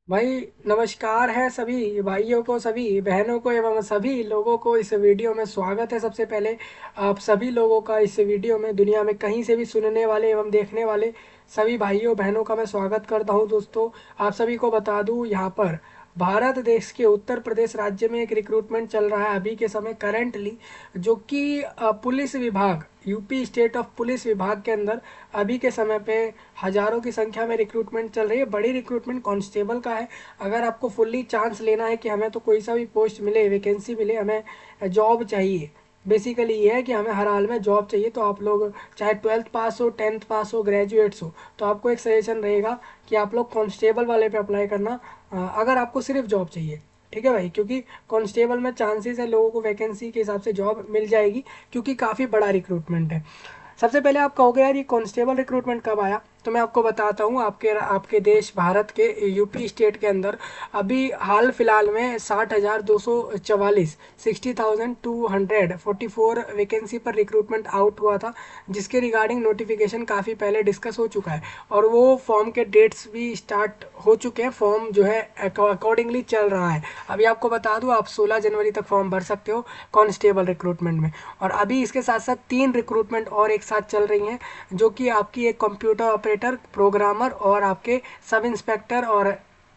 भाई नमस्कार है सभी भाइयों को, सभी बहनों को एवं सभी लोगों को इस वीडियो में स्वागत है। सबसे पहले आप सभी लोगों का इस वीडियो में दुनिया में कहीं से भी सुनने वाले एवं देखने वाले सभी भाइयों बहनों का मैं स्वागत करता हूं। दोस्तों, आप सभी को बता दूं, यहाँ पर भारत देश के उत्तर प्रदेश राज्य में एक रिक्रूटमेंट चल रहा है अभी के समय करेंटली, जो कि पुलिस विभाग, यूपी स्टेट ऑफ पुलिस विभाग के अंदर अभी के समय पे हजारों की संख्या में रिक्रूटमेंट चल रही है। बड़ी रिक्रूटमेंट कांस्टेबल का है। अगर आपको फुल्ली चांस लेना है कि हमें तो कोई सा भी पोस्ट मिले, वैकेंसी मिले, हमें जॉब चाहिए, बेसिकली ये है कि हमें हर हाल में जॉब चाहिए, तो आप लोग चाहे 12th पास हो, 10th पास हो, ग्रेजुएट्स हो, तो आपको एक सजेशन रहेगा कि आप लोग कांस्टेबल वाले पे अप्लाई करना, अगर आपको सिर्फ जॉब चाहिए। ठीक है भाई, क्योंकि कांस्टेबल में चांसेस है लोगों को वैकेंसी के हिसाब से जॉब मिल जाएगी, क्योंकि काफ़ी बड़ा रिक्रूटमेंट है। सबसे पहले आप कहोगे यार ये कांस्टेबल रिक्रूटमेंट कब आया, तो मैं आपको बताता हूँ। आपके आपके देश भारत के यूपी स्टेट के अंदर अभी हाल फिलहाल में 60,244 60,244 वैकेंसी पर रिक्रूटमेंट आउट हुआ था, जिसके रिगार्डिंग नोटिफिकेशन काफ़ी पहले डिस्कस हो चुका है और वो फॉर्म के डेट्स भी स्टार्ट हो चुके हैं। फॉर्म जो है अकॉर्डिंगली चल रहा है। अभी आपको बता दूं, आप 16 जनवरी तक फॉर्म भर सकते हो कांस्टेबल रिक्रूटमेंट में। और अभी इसके साथ साथ 3 रिक्रूटमेंट और एक साथ चल रही हैं, जो कि आपकी एक कंप्यूटर ऑपरेटर, प्रोग्रामर और आपके सब इंस्पेक्टर और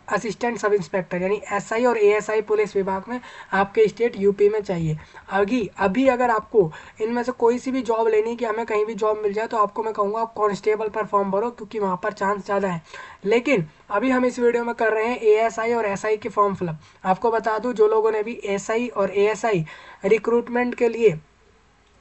असिस्टेंट सब इंस्पेक्टर, यानी एसआई और एएसआई पुलिस विभाग में आपके स्टेट यूपी में चाहिए। अभी अभी अगर आपको इनमें से कोई सी भी जॉब लेनी है कि हमें कहीं भी जॉब मिल जाए, तो आपको मैं कहूँगा आप कांस्टेबल पर फॉर्म भरो, क्योंकि वहाँ पर चांस ज़्यादा है। लेकिन अभी हम इस वीडियो में कर रहे हैं एएसआई और एसआई के फॉर्म फिलअप। आपको बता दूं, जो लोगों ने भी एसआई और एएसआई रिक्रूटमेंट के लिए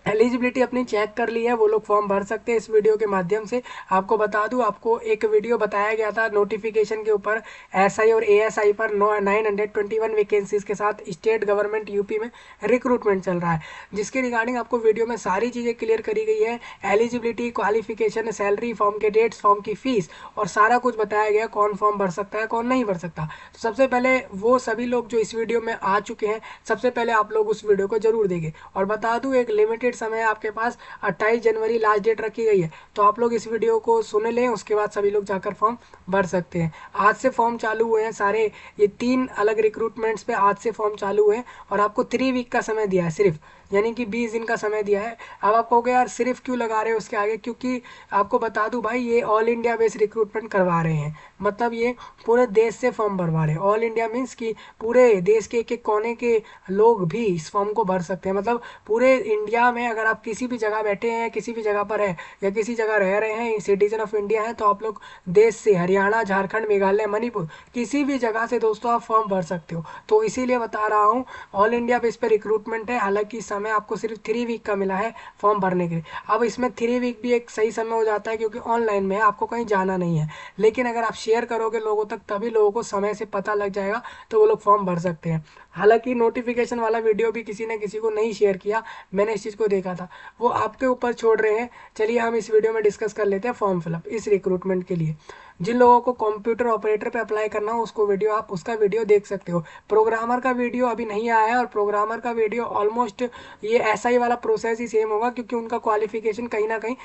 एलिजिबिलिटी अपनी चेक कर ली है, वो लोग फॉर्म भर सकते हैं इस वीडियो के माध्यम से। आपको बता दूं, आपको एक वीडियो बताया गया था नोटिफिकेशन के ऊपर, एसआई और एएसआई पर 921 वैकेंसीज के साथ स्टेट गवर्नमेंट यूपी में रिक्रूटमेंट चल रहा है, जिसके रिगार्डिंग आपको वीडियो में सारी चीज़ें क्लियर करी गई है। एलिजिबिलिटी, क्वालिफिकेशन, सैलरी, फॉर्म के डेट्स, फॉर्म की फीस और सारा कुछ बताया गया, कौन फॉर्म भर सकता है, कौन नहीं भर सकता। तो सबसे पहले वो सभी लोग जो इस वीडियो में आ चुके हैं, सबसे पहले आप लोग उस वीडियो को जरूर देखें। और बता दूं, एक लिमिटेड समय आपके पास, 28 जनवरी लास्ट डेट रखी गई है, तो आप लोग इस वीडियो को सुन लें, उसके बाद सभी लोग जाकर फॉर्म भर सकते हैं। आज से फॉर्म चालू हुए हैं सारे, ये 3 अलग रिक्रूटमेंट्स पे आज से फॉर्म चालू हुए हैं और आपको 3 वीक का समय दिया है सिर्फ, यानी कि 20 दिन का समय दिया है। अब आप कहोगे यार सिर्फ क्यों लगा रहे हो उसके आगे, क्योंकि आपको बता दूं भाई, ये ऑल इंडिया बेस्ड रिक्रूटमेंट करवा रहे हैं। मतलब ये पूरे देश से फॉर्म भरवा रहे हैं। ऑल इंडिया मीन्स कि पूरे देश के एक कोने के लोग भी इस फॉर्म को भर सकते हैं। मतलब पूरे इंडिया में अगर आप किसी भी जगह बैठे हैं, किसी भी जगह पर है या किसी जगह रह रहे हैं, सिटीजन ऑफ इंडिया है, तो आप लोग देश से हरियाणा, झारखंड, मेघालय, मणिपुर, किसी भी जगह से दोस्तों आप फॉर्म भर सकते हो। तो इसीलिए बता रहा हूँ, ऑल इंडिया बेस पे रिक्रूटमेंट है। हालांकि समय आपको सिर्फ 3 वीक का मिला है फॉर्म भरने के लिए। अब इसमें 3 वीक भी एक सही समय हो जाता है, क्योंकि ऑनलाइन में है, आपको कहीं जाना नहीं है। लेकिन अगर आप शेयर करोगे लोगों तक, तभी लोगों को समय से पता लग जाएगा, तो वो लोग फॉर्म भर सकते हैं। हालांकि नोटिफिकेशन वाला वीडियो भी किसी ने किसी को नहीं शेयर किया, मैंने इस चीज़ को देखा था, वो आपके ऊपर छोड़ रहे हैं। चलिए हम इस वीडियो में डिस्कस कर लेते हैं फॉर्म फिलअप इस रिक्रूटमेंट के लिए। जिन लोगों को कंप्यूटर ऑपरेटर पे अप्लाई करना हो, उसको वीडियो, आप उसका वीडियो देख सकते हो। प्रोग्रामर का वीडियो अभी नहीं आया है, और प्रोग्रामर का वीडियो ऑलमोस्ट ये ऐसा ही वाला प्रोसेस ही सेम होगा, क्योंकि उनका क्वालिफिकेशन कहीं ना कहीं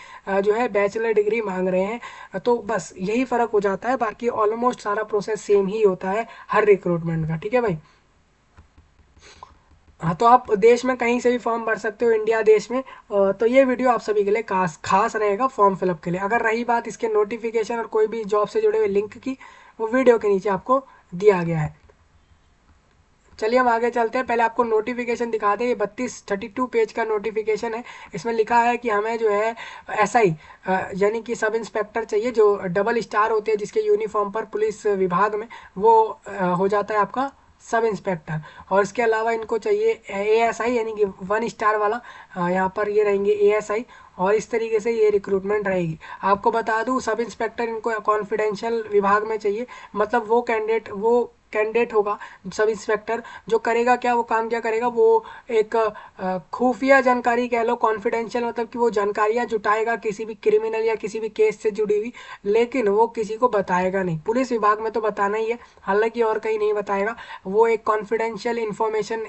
जो है बैचलर डिग्री मांग रहे हैं। तो बस यही फ़र्क हो जाता है, बाकी ऑलमोस्ट सारा प्रोसेस सेम ही होता है हर रिक्रूटमेंट का। ठीक है भाई। हाँ, तो आप देश में कहीं से भी फॉर्म भर सकते हो, इंडिया देश में। तो ये वीडियो आप सभी के लिए खास खास रहेगा फॉर्म फिलअप के लिए। अगर रही बात इसके नोटिफिकेशन और कोई भी जॉब से जुड़े हुए लिंक की, वो वीडियो के नीचे आपको दिया गया है। चलिए हम आगे चलते हैं। पहले आपको नोटिफिकेशन दिखा दें। ये 32 पेज का नोटिफिकेशन है। इसमें लिखा है कि हमें जो है एसआई, यानी कि सब इंस्पेक्टर चाहिए, जो डबल स्टार होते हैं जिसके यूनिफॉर्म पर पुलिस विभाग में, वो हो जाता है आपका सब इंस्पेक्टर। और इसके अलावा इनको चाहिए एएसआई, यानी कि 1 स्टार वाला, यहाँ पर ये रहेंगे एएसआई। और इस तरीके से ये रिक्रूटमेंट रहेगी। आपको बता दूं, सब इंस्पेक्टर इनको कॉन्फिडेंशियल विभाग में चाहिए। मतलब वो कैंडिडेट, वो कैंडिडेट होगा सब इंस्पेक्टर, जो करेगा क्या, वो काम क्या करेगा, वो एक खुफिया जानकारी कह लो, कॉन्फिडेंशियल, मतलब कि वो जानकारियां जुटाएगा किसी भी क्रिमिनल या किसी भी केस से जुड़ी हुई, लेकिन वो किसी को बताएगा नहीं। पुलिस विभाग में तो बताना ही है, हालांकि और कहीं नहीं बताएगा। वो एक कॉन्फिडेंशियल इंफॉर्मेशन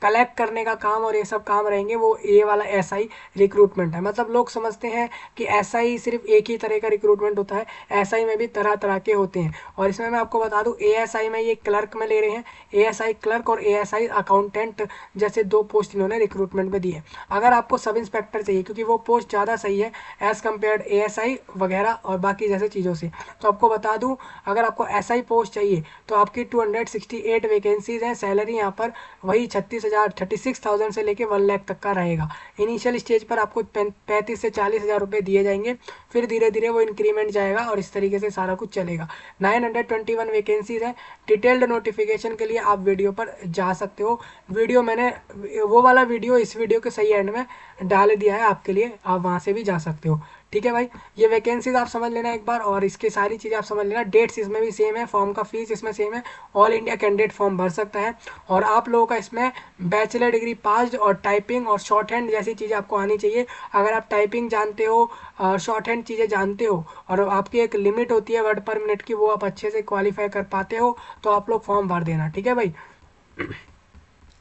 कलेक्ट करने का काम और ये सब काम रहेंगे। वो ये वाला एसआई रिक्रूटमेंट है। मतलब लोग समझते हैं कि एसआई सिर्फ एक ही तरह का रिक्रूटमेंट होता है, एसआई में भी तरह तरह के होते हैं। और इसमें मैं आपको बता दूं, एएसआई में ये क्लर्क में ले रहे हैं, एएसआई क्लर्क और एएसआई अकाउंटेंट जैसे 2 पोस्ट इन्होंने रिक्रूटमेंट में दी है। अगर आपको सब इंस्पेक्टर चाहिए, क्योंकि वो पोस्ट ज़्यादा सही है एज कम्पेयर एएसआई वगैरह और बाकी जैसे चीज़ों से, तो आपको बता दूं, अगर आपको एसआई पोस्ट चाहिए तो आपकी 268 वैकेंसीज हैं। सैलरी यहाँ पर वही 36,000 से लेके 1 लाख तक का रहेगा। इनिशियल स्टेज पर आपको 35 से 40,000 रुपये दिए जाएंगे, फिर धीरे धीरे वो इंक्रीमेंट जाएगा और इस तरीके से सारा कुछ चलेगा। 921 वैकेंसीज है। डिटेल्ड नोटिफिकेशन के लिए आप वीडियो पर जा सकते हो। वीडियो मैंने वो वाला वीडियो इस वीडियो के सही एंड में डाल दिया है आपके लिए, आप वहाँ से भी जा सकते हो। ठीक है भाई, ये वैकेंसीज आप समझ लेना एक बार, और इसके सारी चीज़ें आप समझ लेना। डेट्स इसमें भी सेम है, फॉर्म का फीस इसमें सेम है। ऑल इंडिया कैंडिडेट फॉर्म भर सकता है। और आप लोगों का इसमें बैचलर डिग्री पास और टाइपिंग और शॉर्ट हैंड जैसी चीज़ें आपको आनी चाहिए। अगर आप टाइपिंग जानते हो और शॉर्ट हैंड चीज़ें जानते हो और आपकी एक लिमिट होती है वर्ड पर मिनट की, वो आप अच्छे से क्वालिफाई कर पाते हो, तो आप लोग फॉर्म भर देना। ठीक है भाई,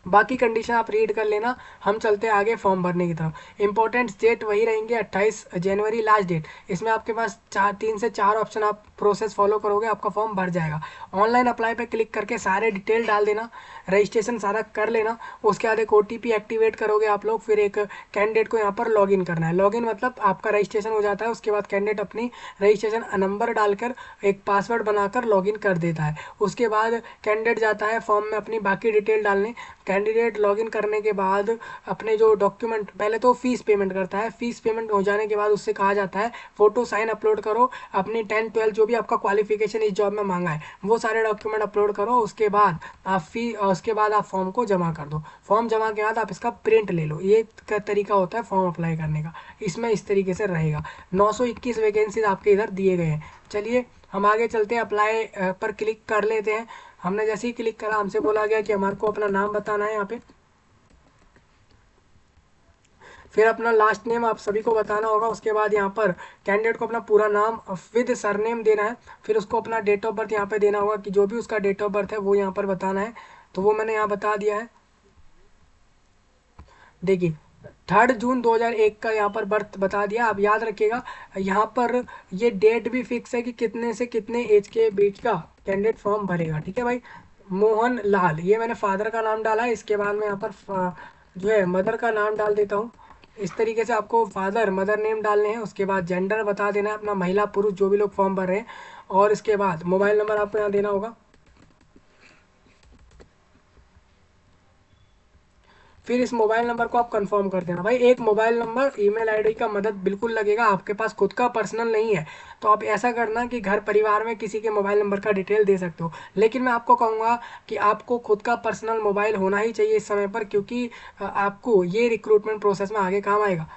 बाकी कंडीशन आप रीड कर लेना। हम चलते हैं आगे फॉर्म भरने की तरफ। इंपॉर्टेंट डेट वही रहेंगे 28 जनवरी लास्ट डेट। इसमें आपके पास 3 से 4 ऑप्शन, आप प्रोसेस फॉलो करोगे आपका फॉर्म भर जाएगा। ऑनलाइन अप्लाई पे क्लिक करके सारे डिटेल डाल देना, रजिस्ट्रेशन सारा कर लेना। उसके बाद एक ओटीपी एक्टिवेट करोगे आप लोग, फिर एक कैंडिडेट को यहाँ पर लॉगिन करना है। लॉगिन मतलब आपका रजिस्ट्रेशन हो जाता है, उसके बाद कैंडिडेट अपनी रजिस्ट्रेशन नंबर डालकर एक पासवर्ड बनाकर लॉगिन कर देता है। उसके बाद कैंडिडेट जाता है फॉर्म में अपनी बाकी डिटेल डालने। कैंडिडेट लॉगिन करने के बाद अपने जो डॉक्यूमेंट, पहले तो फीस पेमेंट करता है, फीस पेमेंट हो जाने के बाद उससे कहा जाता है फोटो साइन अपलोड करो, अपनी 10 12 जो भी आपका क्वालिफिकेशन इस जॉब में मांगा है वो सारे डॉक्यूमेंट अपलोड करो। उसके बाद उसके बाद आप फॉर्म को जमा कर दो। फॉर्म जमा के बाद आप इसका प्रिंट ले लो। ये तरीका होता है फॉर्म अप्लाई करने का। इसमें इस तरीके से रहेगा। 921 वैकेंसीज आपके इधर दिए गए हैं। चलिए हम आगे चलते हैं, अप्लाई पर क्लिक कर लेते हैं। हमने जैसे ही क्लिक करा हमसे बोला गया कि हमारे को अपना नाम बताना है यहाँ पे, फिर अपना लास्ट नेम आप सभी को बताना होगा। उसके बाद यहाँ पर कैंडिडेट को अपना पूरा नाम विद सरनेम देना है। फिर उसको अपना डेट ऑफ बर्थ यहाँ पे देना होगा, कि जो भी उसका डेट ऑफ बर्थ है वो यहाँ पर बताना है। तो वो मैंने यहाँ बता दिया है। देखिए 3 जून 2001 का यहाँ पर बर्थ बता दिया। आप याद रखिएगा यहाँ पर ये डेट भी फिक्स है कि कितने से कितने एज के बीच का कैंडिडेट फॉर्म भरेगा। ठीक है भाई, मोहन लाल, ये मैंने फादर का नाम डाला है। इसके बाद में यहाँ पर जो है मदर का नाम डाल देता हूँ। इस तरीके से आपको फादर मदर नेम डालने हैं। उसके बाद जेंडर बता देना है अपना, महिला पुरुष जो भी लोग फॉर्म भर रहे हैं। और इसके बाद मोबाइल नंबर आपको यहाँ देना होगा। फिर इस मोबाइल नंबर को आप कंफर्म कर देना। भाई एक मोबाइल नंबर ईमेल आईडी का मदद बिल्कुल लगेगा, आपके पास खुद का पर्सनल नहीं है तो आप ऐसा करना कि घर परिवार में किसी के मोबाइल नंबर का डिटेल दे सकते हो। लेकिन मैं आपको कहूँगा कि आपको खुद का पर्सनल मोबाइल होना ही चाहिए इस समय पर, क्योंकि आपको ये रिक्रूटमेंट प्रोसेस में आगे काम आएगा।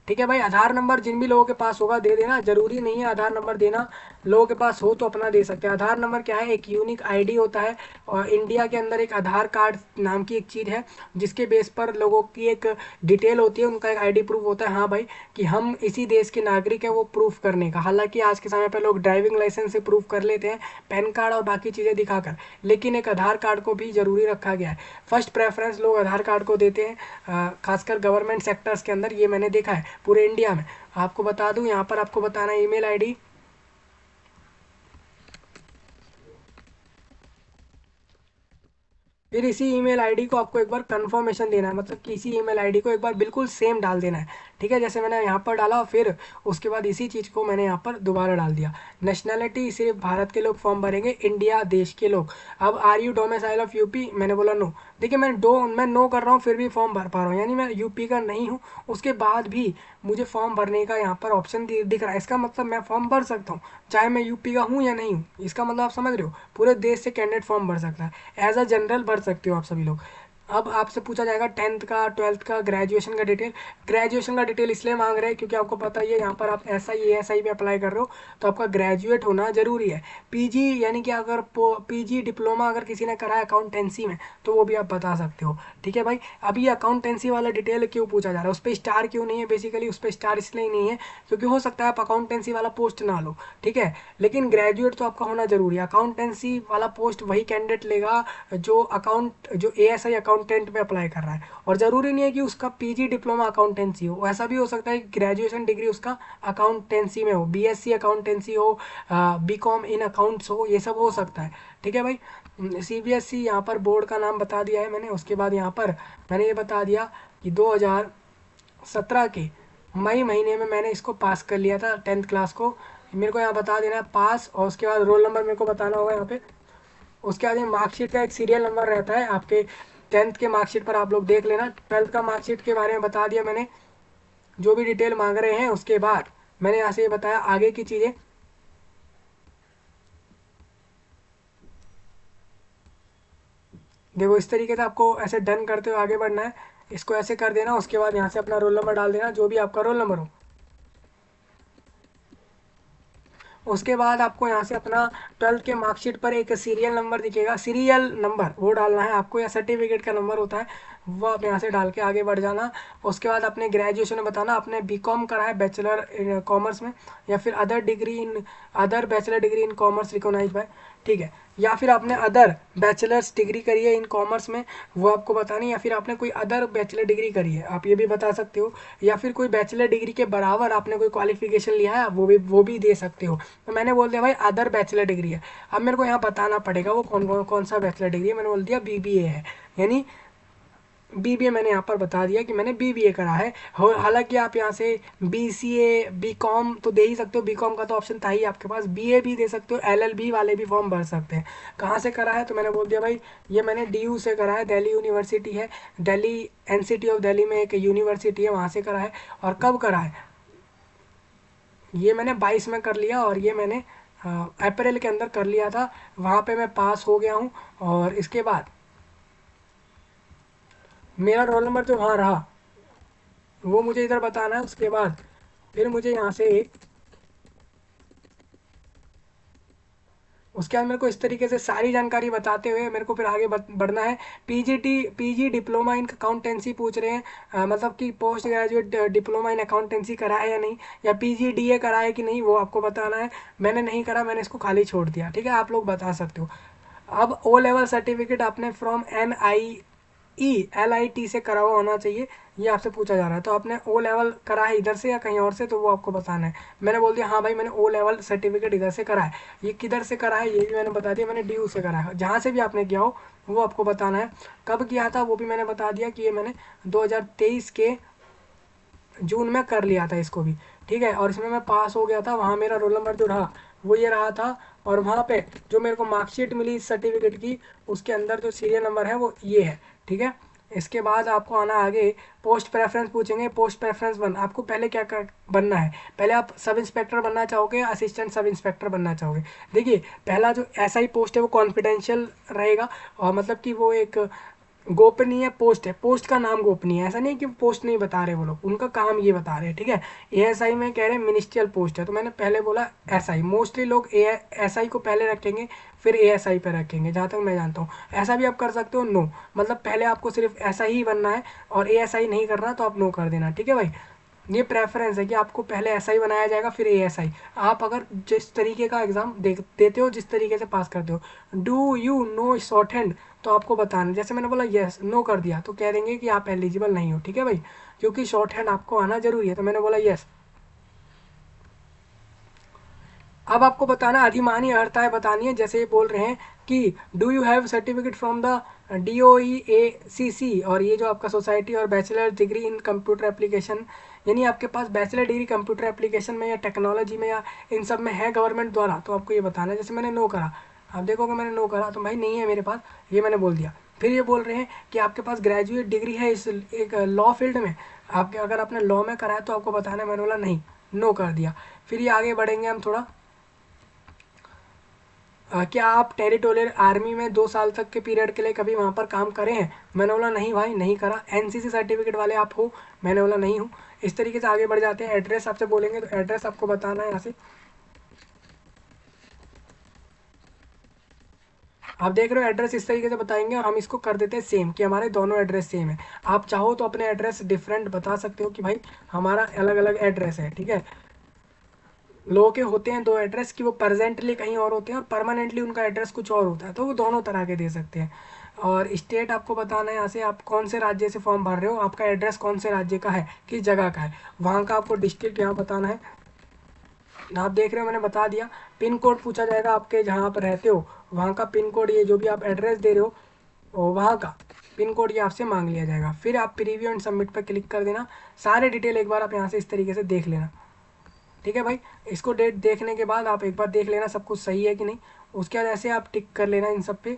ठीक है भाई, आधार नंबर जिन भी लोगों के पास होगा दे देना, जरूरी नहीं है आधार नंबर देना, लोगों के पास हो तो अपना दे सकते हैं। आधार नंबर क्या है, एक यूनिक आईडी होता है। और इंडिया के अंदर एक आधार कार्ड नाम की एक चीज़ है, जिसके बेस पर लोगों की एक डिटेल होती है, उनका एक आईडी प्रूफ होता है, हाँ भाई कि हम इसी देश के नागरिक हैं, वो प्रूफ करने का। हालांकि आज के समय पर लोग ड्राइविंग लाइसेंस से प्रूफ कर लेते हैं, पैन कार्ड और बाकी चीज़ें दिखाकर, लेकिन एक आधार कार्ड को भी जरूरी रखा गया है। फर्स्ट प्रेफरेंस लोग आधार कार्ड को देते हैं, खासकर गवर्नमेंट सेक्टर्स के अंदर, ये मैंने देखा है पूरे इंडिया में। आपको बता दूं यहाँ पर आपको बताना है ईमेल आईडी। फिर इसी ईमेल आईडी को आपको एक बार कंफर्मेशन देना है, मतलब कि इसी ईमेल आईडी को एक बार बिल्कुल सेम डाल देना है। ठीक है, जैसे मैंने यहाँ पर डाला, फिर उसके बाद इसी चीज़ को मैंने यहाँ पर दोबारा डाल दिया। नेशनैलिटी सिर्फ भारत के लोग फॉर्म भरेंगे, इंडिया देश के लोग। अब are you domicile of UP, मैंने बोला नो। देखिए मैं नो कर रहा हूँ फिर भी फॉर्म भर पा रहा हूँ, यानी मैं यूपी का नहीं हूँ, उसके बाद भी मुझे फॉर्म भरने का यहाँ पर ऑप्शन दिख रहा है। इसका मतलब मैं फॉर्म भर सकता हूँ चाहे मैं यूपी का हूँ या नहीं हूँ। इसका मतलब आप समझ रहे हो, पूरे देश से कैंडिडेट फॉर्म भर सकता है, एज अ जनरल भर सकते हो आप सभी लोग। अब आपसे पूछा जाएगा 10th का, 12th का, ग्रेजुएशन का डिटेल। ग्रेजुएशन का डिटेल इसलिए मांग रहे हैं क्योंकि आपको पता ही है यहाँ पर आप SI ASI में अप्लाई कर रहे हो तो आपका ग्रेजुएट होना जरूरी है। PG यानी कि अगर PG डिप्लोमा अगर किसी ने करा है अकाउंटेंसी में तो वो भी आप बता सकते हो। ठीक है भाई। अभी अकाउंटेंसी वाला डिटेल क्यों पूछा जा रहा है, उस पर स्टार क्यों नहीं है, बेसिकली उस पर स्टार इसलिए नहीं है क्योंकि हो सकता है आप अकाउंटेंसी वाला पोस्ट ना लो, ठीक है, लेकिन ग्रेजुएट तो आपका होना जरूरी है। अकाउंटेंसी वाला पोस्ट वही कैंडिडेट लेगा जो ASI अकाउंटेंट में अप्लाई कर रहा है, और ज़रूरी नहीं है कि उसका PG डिप्लोमा अकाउंटेंसी हो, ऐसा भी हो सकता है कि ग्रेजुएशन डिग्री उसका अकाउंटेंसी में हो, BSc अकाउंटेंसी हो, BCom इन अकाउंट्स हो, ये सब हो सकता है। ठीक है भाई। CBSE यहाँ पर बोर्ड का नाम बता दिया है मैंने। उसके बाद यहाँ पर मैंने ये बता दिया कि 2017 के मई महीने में मैंने इसको पास कर लिया था 10th क्लास को। मेरे को यहाँ बता देना है पास, और उसके बाद रोल नंबर मेरे को बताना होगा यहाँ पे। उसके बाद मार्कशीट का एक सीरियल नंबर रहता है आपके 10th के मार्कशीट पर, आप लोग देख लेना। 12th का मार्कशीट के बारे में बता दिया मैंने, जो भी डिटेल मांग रहे हैं। उसके बाद मैंने यहाँ से ये बताया आगे की चीज़ें। देखो इस तरीके से आपको ऐसे डन करते हुए आगे बढ़ना है, इसको ऐसे कर देना। उसके बाद यहाँ से अपना रोल नंबर डाल देना, जो भी आपका रोल नंबर हो। उसके बाद आपको यहाँ से अपना 12th के मार्कशीट पर एक सीरियल नंबर दिखेगा, सीरियल नंबर वो डालना है आपको, या सर्टिफिकेट का नंबर होता है वो आप यहाँ से डाल के आगे बढ़ जाना। उसके बाद अपने ग्रेजुएशन में बताना आपने BCom करा है, बैचलर इन कॉमर्स में, या फिर other bachelor degree in commerce recognise by, ठीक है, या फिर आपने अदर बैचलर्स डिग्री करी है इन कॉमर्स में, वो आपको बतानी, या फिर आपने कोई अदर बैचलर डिग्री करी है, आप ये भी बता सकते हो, या फिर कोई बैचलर डिग्री के बराबर आपने कोई क्वालिफिकेशन लिया है वो भी दे सकते हो। तो मैंने बोल दिया भाई अदर बैचलर डिग्री है। अब मेरे को यहाँ बताना पड़ेगा वो कौन सा बैचलर डिग्री है। मैंने बोल दिया BBA है, यानी BBA मैंने यहाँ पर बता दिया कि मैंने BBA करा है। हालांकि आप यहाँ से BCA BCom तो दे ही सकते हो, BCom का तो ऑप्शन था ही आपके पास, BA भी दे सकते हो, LLB वाले भी फॉर्म भर सकते हैं। कहाँ से करा है तो मैंने बोल दिया भाई ये मैंने DU से करा है, दिल्ली यूनिवर्सिटी है, दिल्ली NCT ऑफ दिल्ली में एक यूनिवर्सिटी है, वहाँ से करा है। और कब करा है, ये मैंने 22 में कर लिया, और ये मैंने अप्रैल के अंदर कर लिया था। वहाँ पे मैं पास हो गया हूँ। और इसके बाद मेरा रोल नंबर जो वहाँ रहा वो मुझे इधर बताना है। उसके बाद फिर मुझे यहाँ से उसके बाद मेरे को इस तरीके से सारी जानकारी बताते हुए मेरे को फिर आगे बढ़ना है। PG डिप्लोमा इन अकाउंटेंसी पूछ रहे हैं, मतलब कि post graduate diploma in accountancy करा है या नहीं, या PGDA करा है कि नहीं, वो आपको बताना है। मैंने नहीं करा, मैंने इसको खाली छोड़ दिया। ठीक है, आप लोग बता सकते हो। अब O लेवल सर्टिफिकेट आपने फ्रॉम LIT से करा हुआ होना चाहिए, ये आपसे पूछा जा रहा है। तो आपने O लेवल करा है इधर से या कहीं और से, तो वो आपको बताना है। मैंने बोल दिया हाँ भाई मैंने O लेवल सर्टिफिकेट इधर से करा है। ये किधर से करा है ये भी मैंने बता दिया, मैंने DU से करा है। जहाँ से भी आपने किया हो वो आपको बताना है। कब किया था वो भी मैंने बता दिया कि ये मैंने 2023 के जून में कर लिया था इसको भी। ठीक है, और इसमें मैं पास हो गया था। वहाँ मेरा रोल नंबर जो रहा वो ये रहा था, और वहाँ पे जो मेरे को मार्कशीट मिली इस सर्टिफिकेट की उसके अंदर जो सीरियल नंबर है वो ये है। ठीक है, इसके बाद आपको आना आगे, पोस्ट प्रेफरेंस पूछेंगे। पोस्ट प्रेफरेंस आपको पहले क्या बनना है, पहले आप सब इंस्पेक्टर बनना चाहोगे, असिस्टेंट सब इंस्पेक्टर बनना चाहोगे। देखिए पहला जो SI पोस्ट है वो कॉन्फिडेंशियल रहेगा, और मतलब कि वो एक गोपनीय पोस्ट है, पोस्ट का नाम गोपनीय है, ऐसा नहीं कि पोस्ट नहीं बता रहे वो लोग, उनका काम ये बता रहे हैं। ठीक है, ASI में कह रहे हैं मिनिस्ट्रियल पोस्ट है, तो मैंने पहले बोला SI। मोस्टली लोग SI को पहले रखेंगे फिर ASI पे रखेंगे, जहाँ तक मैं जानता हूँ। ऐसा भी आप कर सकते हो, नो, मतलब पहले आपको सिर्फ SI ही बनना है और ASI नहीं करना, तो आप नो कर देना। ठीक है भाई, ये प्रेफरेंस है कि आपको पहले SI बनाया जाएगा फिर ASI। आप अगर जिस तरीके का एग्ज़ाम देते हो, जिस तरीके से पास करते हो, do you know short hand, तो आपको बताना। जैसे मैंने बोला यस, नो कर दिया तो कह देंगे कि आप एलिजिबल नहीं हो। ठीक है भाई, क्योंकि शॉर्ट हैंड आपको आना जरूरी है, तो मैंने बोला यस। अब आपको बताना अधिमानी अर्हताएं बतानी है। जैसे ये बोल रहे हैं कि do you have certificate from the DOE-ACC, और ये जो आपका सोसाइटी और बैचलर डिग्री इन कंप्यूटर एप्लीकेशन, यानी आपके पास बैचलर डिग्री कंप्यूटर एप्लीकेशन में या टेक्नोलॉजी में या इन सब में है गवर्नमेंट द्वारा, तो आपको ये बताना है। जैसे मैंने नो करा, आप देखोगे मैंने नो करा तो भाई नहीं है मेरे पास, ये मैंने बोल दिया। फिर ये बोल रहे हैं कि आपके पास ग्रेजुएट डिग्री है इस एक लॉ फील्ड में, आपके अगर आपने लॉ में करा है तो आपको बताना है। मैंने बोला नहीं, नो कर दिया। फिर ये आगे बढ़ेंगे हम थोड़ा। क्या आप टेरिटोरियल आर्मी में 2 साल तक के पीरियड के लिए कभी वहाँ पर काम करे हैं? मैंने बोला नहीं भाई, नहीं करा। एनसीसी सर्टिफिकेट वाले आप हो? मैंने बोला नहीं हूँ। इस तरीके से आगे बढ़ जाते हैं। एड्रेस आपसे बोलेंगे तो एड्रेस आपको बताना है यहाँ से। आप देख रहे हो एड्रेस इस तरीके से बताएंगे और हम इसको कर देते हैं सेम, कि हमारे दोनों एड्रेस सेम है। आप चाहो तो अपने एड्रेस डिफरेंट बता सकते हो कि भाई हमारा अलग अलग एड्रेस है, ठीक है। लोगों के होते हैं दो एड्रेस, कि वो प्रेजेंटली कहीं और होते हैं और परमानेंटली उनका एड्रेस कुछ और होता है, तो वो दोनों तरह के दे सकते हैं। और स्टेट आपको बताना है यहाँ से, आप कौन से राज्य से फॉर्म भर रहे हो, आपका एड्रेस कौन से राज्य का है, किस जगह का है, वहाँ का आपको डिस्ट्रिक्ट यहाँ बताना है। आप देख रहे हो मैंने बता दिया। पिन कोड पूछा जाएगा आपके जहाँ पर रहते हो, वहाँ का पिन कोड, ये जो भी आप एड्रेस दे रहे हो और वहाँ का पिन कोड ये आपसे मांग लिया जाएगा। फिर आप प्रीव्यू एंड सबमिट पर क्लिक कर देना। सारे डिटेल एक बार आप यहाँ से इस तरीके से देख लेना, ठीक है भाई। इसको डेट देखने के बाद आप एक बार देख लेना सब कुछ सही है कि नहीं। उसके बाद ऐसे आप टिक कर लेना इन सब पे।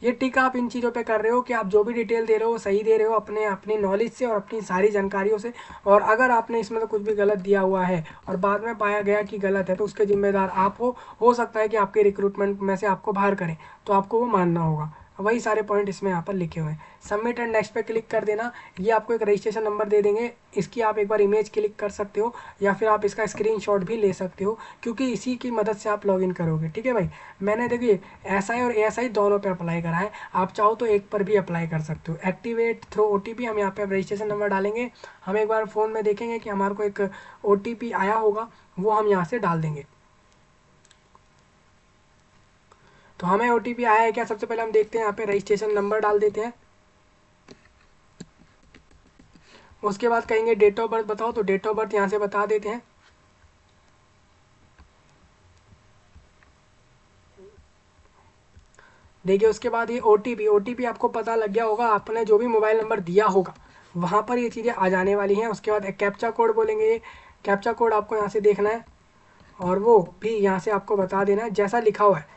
ये टिक आप इन चीज़ों पे कर रहे हो कि आप जो भी डिटेल दे रहे हो वो सही दे रहे हो, अपने अपनी नॉलेज से और अपनी सारी जानकारियों से। और अगर आपने इसमें तो कुछ भी गलत दिया हुआ है और बाद में पाया गया कि गलत है, तो उसके जिम्मेदार आप हो सकता है कि आपके रिक्रूटमेंट में से आपको बाहर करें, तो आपको वो मानना होगा। वही सारे पॉइंट इसमें यहाँ पर लिखे हुए हैं। सबमिट एंड नेक्स्ट पे क्लिक कर देना। ये आपको एक रजिस्ट्रेशन नंबर दे देंगे, इसकी आप एक बार इमेज क्लिक कर सकते हो या फिर आप इसका स्क्रीनशॉट भी ले सकते हो, क्योंकि इसी की मदद से आप लॉगिन करोगे, ठीक है भाई। मैंने देखिए एसआई और एएसआई दोनों पे अप्लाई करा है, आप चाहो तो एक पर भी अप्लाई कर सकते हो। एक्टिवेट थ्रू ओटीपी, हम यहाँ पे रजिस्ट्रेशन नंबर डालेंगे। हम एक बार फ़ोन में देखेंगे कि हमारे को एक ओटीपी आया होगा, वो हम यहाँ से डाल देंगे। तो हमें ओटीपी आया है क्या, सबसे पहले हम देखते हैं। यहाँ पे रजिस्ट्रेशन नंबर डाल देते हैं। उसके बाद कहेंगे डेट ऑफ बर्थ बताओ, तो डेट ऑफ बर्थ यहाँ से बता देते हैं। देखिए उसके बाद ये ओटीपी आपको पता लग गया होगा, आपने जो भी मोबाइल नंबर दिया होगा वहाँ पर ये चीज़ें आ जाने वाली हैं। उसके बाद एक कैप्चा कोड बोलेंगे, ये कैप्चा कोड आपको यहाँ से देखना है और वो भी यहाँ से आपको बता देना है जैसा लिखा हुआ है।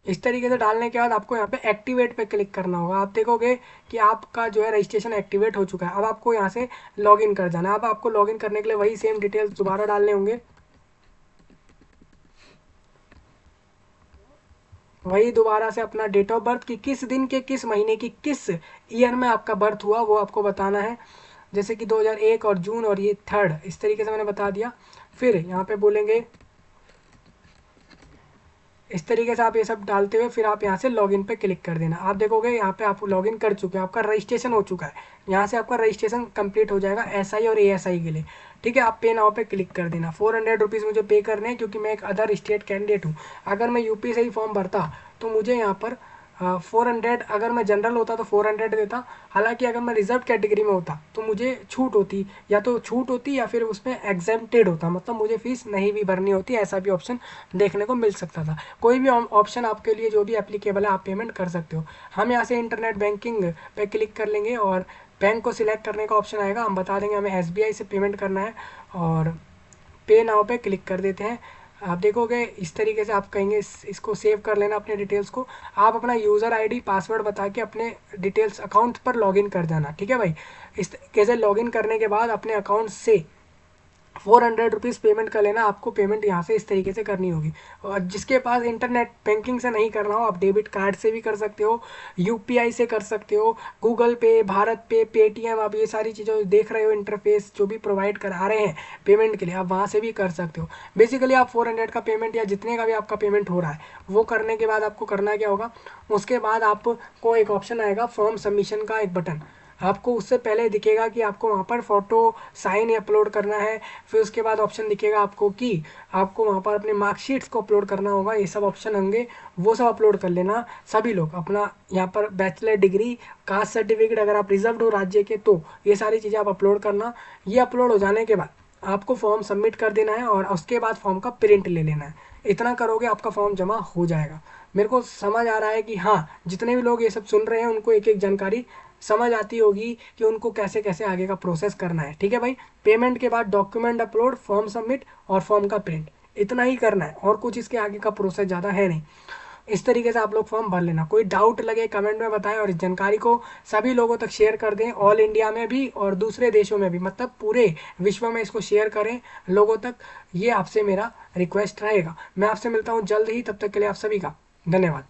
इस तरीके से डालने के बाद आपको यहाँ पे एक्टिवेट पे क्लिक करना होगा। आप देखोगे कि आपका जो है रजिस्ट्रेशन एक्टिवेट हो चुका है। अब आपको यहाँ से लॉगिन कर जाना है। अब आपको लॉगिन करने के लिए वही सेम डिटेल्स दोबारा डालने होंगे, वही दोबारा से अपना डेट ऑफ बर्थ की किस दिन के किस महीने की किस ईयर में आपका बर्थ हुआ वो आपको बताना है। जैसे कि 2001 और जून और ये 3rd, इस तरीके से मैंने बता दिया। फिर यहाँ पे बोलेंगे इस तरीके से आप ये सब डालते हुए फिर आप यहाँ से लॉगिन पे क्लिक कर देना। आप देखोगे यहाँ पे आप लॉगिन कर चुके हैं, आपका रजिस्ट्रेशन हो चुका है। यहाँ से आपका रजिस्ट्रेशन कंप्लीट हो जाएगा एसआई और एएसआई के लिए, ठीक है। आप पे नाउ पे क्लिक कर देना। 400 रुपीज़ मुझे पे करने हैं, क्योंकि मैं एक अदर स्टेट कैंडिडेट हूँ। अगर मैं यूपी से ही फॉर्म भरता तो मुझे यहाँ पर 400, अगर मैं जनरल होता तो 400 देता। हालांकि अगर मैं रिजर्व कैटेगरी में होता तो मुझे छूट होती, या तो छूट होती या फिर उसमें एग्जेम्प्टेड होता, मतलब मुझे फीस नहीं भी भरनी होती। ऐसा भी ऑप्शन देखने को मिल सकता था। कोई भी ऑप्शन आपके लिए जो भी एप्लीकेबल है आप पेमेंट कर सकते हो। हम यहाँ से इंटरनेट बैंकिंग पे क्लिक कर लेंगे और बैंक को सिलेक्ट करने का ऑप्शन आएगा। हम बता देंगे हमें एसबीआई से पेमेंट करना है और पे नाउ पे क्लिक कर देते हैं। आप देखोगे इस तरीके से आप कहेंगे इसको सेव कर लेना अपने डिटेल्स को। आप अपना यूज़र आईडी पासवर्ड बता के अपने डिटेल्स अकाउंट पर लॉगिन कर जाना, ठीक है भाई। इस तरीके से लॉगिन करने के बाद अपने अकाउंट से 400 रुपीज़ पेमेंट कर लेना। आपको पेमेंट यहाँ से इस तरीके से करनी होगी। और जिसके पास इंटरनेट बैंकिंग से नहीं करना हो, आप डेबिट कार्ड से भी कर सकते हो, यूपीआई से कर सकते हो, गूगल पे, भारत पे, पेटीएम, आप ये सारी चीज़ें देख रहे हो इंटरफेस जो भी प्रोवाइड करा रहे हैं पेमेंट के लिए, आप वहाँ से भी कर सकते हो। बेसिकली आप 400 का पेमेंट या जितने का भी आपका पेमेंट हो रहा है वो करने के बाद आपको करना क्या होगा, उसके बाद आपको एक ऑप्शन आएगा फॉर्म सबमिशन का एक बटन। आपको उससे पहले दिखेगा कि आपको वहाँ पर फ़ोटो साइन अपलोड करना है। फिर उसके बाद ऑप्शन दिखेगा आपको कि आपको वहाँ पर अपने मार्कशीट्स को अपलोड करना होगा। ये सब ऑप्शन होंगे, वो सब अपलोड कर लेना सभी लोग। अपना यहाँ पर बैचलर डिग्री, कास्ट सर्टिफिकेट, अगर आप रिजर्व्ड हो राज्य के तो ये सारी चीज़ें आप अपलोड करना। ये अपलोड हो जाने के बाद आपको फॉर्म सबमिट कर देना है और उसके बाद फॉर्म का प्रिंट ले लेना है। इतना करोगे आपका फॉर्म जमा हो जाएगा। मेरे को समझ आ रहा है कि हाँ, जितने भी लोग ये सब सुन रहे हैं उनको एक एक जानकारी समझ आती होगी कि उनको कैसे कैसे आगे का प्रोसेस करना है, ठीक है भाई। पेमेंट के बाद डॉक्यूमेंट अपलोड, फॉर्म सबमिट और फॉर्म का प्रिंट, इतना ही करना है और कुछ इसके आगे का प्रोसेस ज़्यादा है नहीं। इस तरीके से आप लोग फॉर्म भर लेना। कोई डाउट लगे कमेंट में बताएं, और इस जानकारी को सभी लोगों तक शेयर कर दें, ऑल इंडिया में भी और दूसरे देशों में भी, मतलब पूरे विश्व में इसको शेयर करें लोगों तक। ये आपसे मेरा रिक्वेस्ट रहेगा। मैं आपसे मिलता हूँ जल्द ही, तब तक के लिए आप सभी का धन्यवाद।